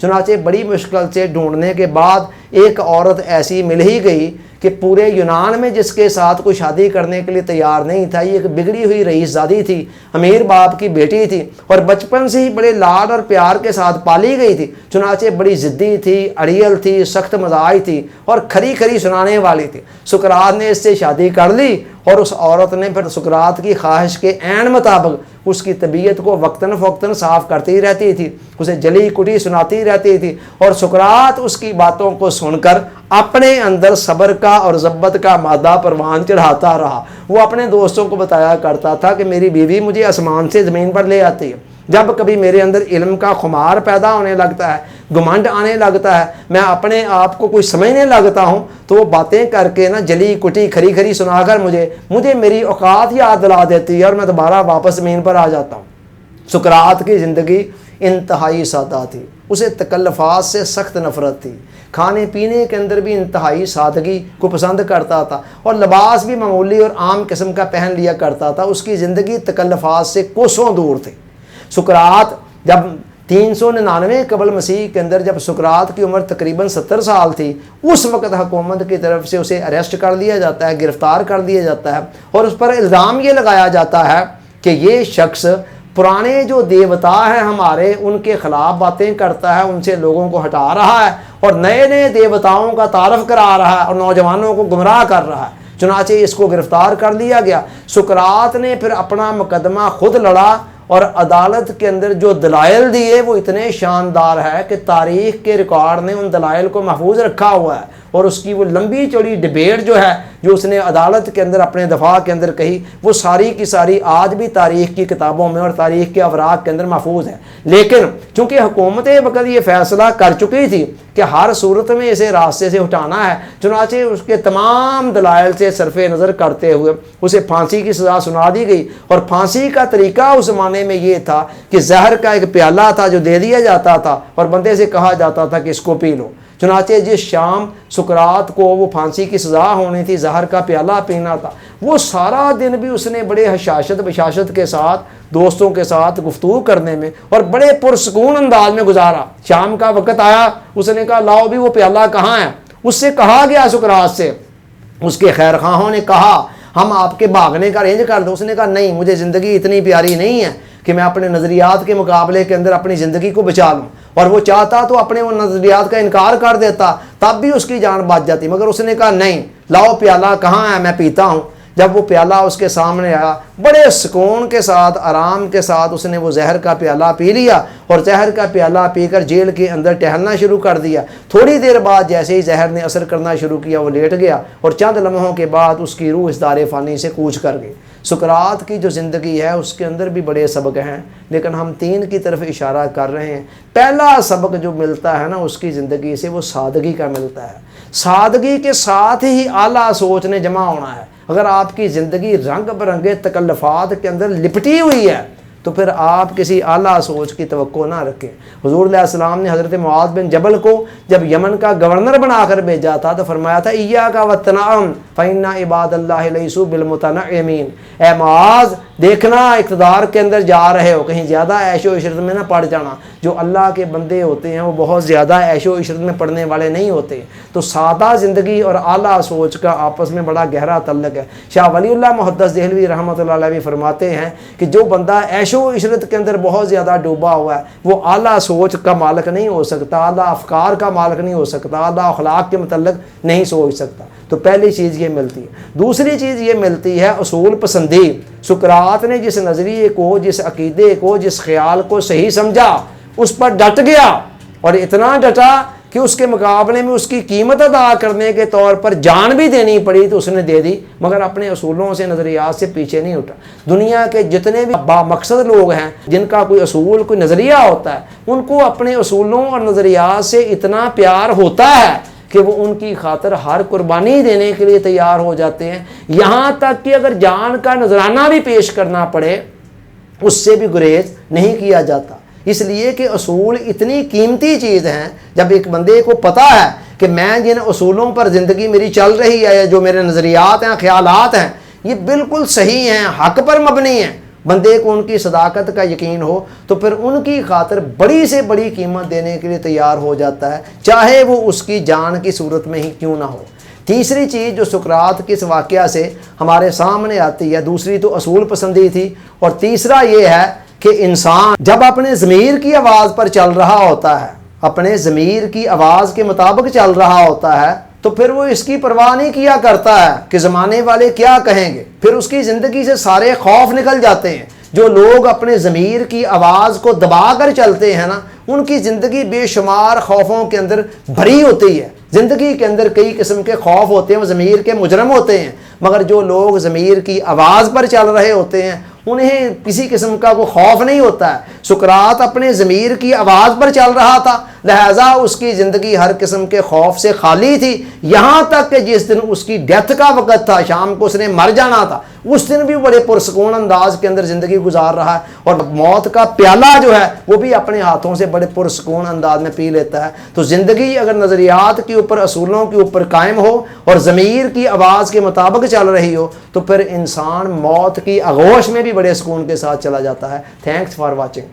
چنانچہ بڑی مشکل سے ڈھونڈنے کے بعد ایک عورت ایسی مل ہی گئی کہ پورے یونان میں جس کے ساتھ کوئی شادی کرنے کے لیے تیار نہیں تھا. یہ ایک بگڑی ہوئی رئیس زادی تھی, امیر باپ کی بیٹی تھی اور بچپن سے ہی بڑے لاڈ اور پیار کے ساتھ پالی گئی تھی. چنانچہ بڑی ضدی تھی, اڑیل تھی, سخت مزاج تھی اور کھری کھری سنانے والی تھی. سقراط نے اس سے شادی کر لی اور اس عورت نے پھر سقراط کی خواہش کے عین مطابق اس کی طبیعت کو وقتاً فوقتاً صاف کرتی رہتی تھی, اسے جلی کٹی سناتی رہتی تھی اور سقراط اس کی باتوں کو سن کر اپنے اندر صبر کا اور ضبط کا مادہ پروان چڑھاتا رہا. وہ اپنے دوستوں کو بتایا کرتا تھا کہ میری بیوی مجھے آسمان سے زمین پر لے آتی ہے. جب کبھی میرے اندر علم کا خمار پیدا ہونے لگتا ہے, گھمنڈ آنے لگتا ہے, میں اپنے آپ کو کوئی سمجھنے لگتا ہوں, تو وہ باتیں کر کے نا جلی کٹی کھری کھری سنا کر مجھے میری اوقات یاد دلا دیتی ہے اور میں دوبارہ واپس زمین پر آ جاتا ہوں. سقراط کی زندگی انتہائی سادہ تھی, اسے تکلفات سے سخت نفرت تھی, کھانے پینے کے اندر بھی انتہائی سادگی کو پسند کرتا تھا اور لباس بھی معمولی اور عام قسم کا پہن لیا کرتا تھا. اس کی زندگی تکلفات سے کوسوں دور تھی. سقراط جب 399 قبل مسیح کے اندر جب سقراط کی عمر تقریباً 70 سال تھی, اس وقت حکومت کی طرف سے اسے اریسٹ کر لیا جاتا ہے, گرفتار کر دیا جاتا ہے اور اس پر الزام یہ لگایا جاتا ہے کہ یہ شخص پرانے جو دیوتا ہیں ہمارے ان کے خلاف باتیں کرتا ہے, ان سے لوگوں کو ہٹا رہا ہے اور نئے نئے دیوتاؤں کا تعارف کرا رہا ہے اور نوجوانوں کو گمراہ کر رہا ہے. چنانچہ اس کو گرفتار کر لیا گیا. سقراط نے پھر اپنا مقدمہ خود لڑا اور عدالت کے اندر جو دلائل دیے وہ اتنے شاندار ہے کہ تاریخ کے ریکارڈ نے ان دلائل کو محفوظ رکھا ہوا ہے. اور اس کی وہ لمبی چوڑی ڈیبیٹ جو ہے جو اس نے عدالت کے اندر اپنے دفاع کے اندر کہی, وہ ساری کی ساری آج بھی تاریخ کی کتابوں میں اور تاریخ کے اوراق کے اندر محفوظ ہے. لیکن چونکہ حکومت وقت یہ فیصلہ کر چکی تھی کہ ہر صورت میں اسے راستے سے ہٹانا ہے, چنانچہ اس کے تمام دلائل سے صرف نظر کرتے ہوئے اسے پھانسی کی سزا سنا دی گئی. اور پھانسی کا طریقہ اس زمانے میں یہ تھا کہ زہر کا ایک پیالہ تھا جو دے دیا جاتا تھا اور بندے سے کہا جاتا تھا کہ اس کو پی لو. چنانچہ جس شام سقراط کو وہ پھانسی کی سزا ہونی تھی, زہر کا پیالہ پینا تھا, وہ سارا دن بھی اس نے بڑے حشاشت بشاشت کے ساتھ دوستوں کے ساتھ گفتگو کرنے میں اور بڑے پرسکون انداز میں گزارا. شام کا وقت آیا, اس نے کہا لاؤ بھی وہ پیالہ کہاں ہے. اس سے کہا گیا سقراط سے, اس کے خیر خواہوں نے کہا ہم آپ کے بھاگنے کا ارینج کر دیں. اس نے کہا نہیں, مجھے زندگی اتنی پیاری نہیں ہے کہ میں اپنے نظریات کے مقابلے کے اندر اپنی زندگی کو بچا لوں. اور وہ چاہتا تو اپنے وہ نظریات کا انکار کر دیتا, تب بھی اس کی جان بچ جاتی. مگر اس نے کہا نہیں, لاؤ پیالہ کہاں ہے, میں پیتا ہوں. جب وہ پیالہ اس کے سامنے آیا, بڑے سکون کے ساتھ آرام کے ساتھ اس نے وہ زہر کا پیالہ پی لیا اور زہر کا پیالہ پی کر جیل کے اندر ٹہلنا شروع کر دیا. تھوڑی دیر بعد جیسے ہی زہر نے اثر کرنا شروع کیا, وہ لیٹ گیا اور چند لمحوں کے بعد اس کی روح اس دار فانی سے کوچ کر گئی. سقراط کی جو زندگی ہے اس کے اندر بھی بڑے سبق ہیں, لیکن ہم 3 کی طرف اشارہ کر رہے ہیں. پہلا سبق جو ملتا ہے نا اس کی زندگی سے, وہ سادگی کا ملتا ہے. سادگی کے ساتھ ہی اعلیٰ سوچ نے جمع ہونا ہے. اگر آپ کی زندگی رنگ برنگے تکلفات کے اندر لپٹی ہوئی ہے تو پھر آپ کسی اعلیٰ سوچ کی توقع نہ رکھیں. حضور علیہ السلام نے حضرت معاذ بن جبل کو جب یمن کا گورنر بنا کر بھیجا تھا تو فرمایا تھا ایاک والتنعم فإن عباد اللہ لیسوا بالمتنعمین. اے معاذ, دیکھنا اقتدار کے اندر جا رہے ہو, کہیں زیادہ عیش و عشرت میں نہ پڑ جانا. جو اللہ کے بندے ہوتے ہیں وہ بہت زیادہ عیش و عشرت میں پڑنے والے نہیں ہوتے. تو سادہ زندگی اور اعلیٰ سوچ کا آپس میں بڑا گہرا تعلق ہے. شاہ ولی اللہ محدث دہلوی رحمۃ اللہ علیہ فرماتے ہیں کہ جو بندہ عیش و عشرت کے اندر بہت زیادہ ڈوبا ہوا ہے وہ اعلیٰ سوچ کا مالک نہیں ہو سکتا, اعلیٰ افکار کا مالک نہیں ہو سکتا, اعلیٰ اخلاق کے متعلق نہیں سوچ سکتا. تو پہلی چیز یہ ملتی ہے. دوسری چیز یہ ملتی ہے اصول پسندی. سقراط نے جس نظریے کو, جس عقیدے کو, جس خیال کو صحیح سمجھا اس پر ڈٹ گیا اور اتنا ڈٹا کہ اس کے مقابلے میں اس کی قیمت ادا کرنے کے طور پر جان بھی دینی پڑی تو اس نے دے دی, مگر اپنے اصولوں سے نظریات سے پیچھے نہیں اٹھا. دنیا کے جتنے بھی با مقصد لوگ ہیں جن کا کوئی اصول کوئی نظریہ ہوتا ہے, ان کو اپنے اصولوں اور نظریات سے اتنا پیار ہوتا ہے کہ وہ ان کی خاطر ہر قربانی دینے کے لیے تیار ہو جاتے ہیں, یہاں تک کہ اگر جان کا نذرانہ بھی پیش کرنا پڑے اس سے بھی گریز نہیں کیا جاتا. اس لیے کہ اصول اتنی قیمتی چیز ہیں. جب ایک بندے کو پتہ ہے کہ میں جن اصولوں پر زندگی میری چل رہی ہے, جو میرے نظریات ہیں, خیالات ہیں, یہ بالکل صحیح ہیں, حق پر مبنی ہیں, بندے کو ان کی صداقت کا یقین ہو تو پھر ان کی خاطر بڑی سے بڑی قیمت دینے کے لیے تیار ہو جاتا ہے، چاہے وہ اس کی جان کی صورت میں ہی کیوں نہ ہو۔ تیسری چیز جو سقراط کے اس واقعہ سے ہمارے سامنے آتی ہے، دوسری تو اصول پسندی تھی، اور تیسرا یہ ہے کہ انسان جب اپنے ضمیر کی آواز پر چل رہا ہوتا ہے، اپنے ضمیر کی آواز کے مطابق چل رہا ہوتا ہے، تو پھر وہ اس کی پرواہ نہیں کیا کرتا ہے کہ زمانے والے کیا کہیں گے، پھر اس کی زندگی سے سارے خوف نکل جاتے ہیں۔ جو لوگ اپنے ضمیر کی آواز کو دبا کر چلتے ہیں نا، ان کی زندگی بے شمار خوفوں کے اندر بھری ہوتی ہے۔ زندگی کے اندر کئی قسم کے خوف ہوتے ہیں، وہ ضمیر کے مجرم ہوتے ہیں، مگر جو لوگ ضمیر کی آواز پر چل رہے ہوتے ہیں انہیں کسی قسم کا کوئی خوف نہیں ہوتا ہے۔ سقراط اپنے ضمیر کی آواز پر چل رہا تھا، لہٰذا اس کی زندگی ہر قسم کے خوف سے خالی تھی، یہاں تک کہ جس دن اس کی ڈیتھ کا وقت تھا، شام کو اس نے مر جانا تھا، اس دن بھی بڑے پرسکون انداز کے اندر زندگی گزار رہا ہے، اور موت کا پیالہ جو ہے وہ بھی اپنے ہاتھوں سے بڑے پرسکون انداز میں پی لیتا ہے۔ تو زندگی اگر نظریات کے اوپر، اصولوں کے اوپر قائم ہو اور ضمیر کی آواز کے مطابق چل رہی ہو تو پھر انسان موت کی آغوش میں بھی بڑے سکون کے ساتھ چلا جاتا ہے۔ Thanks for watching.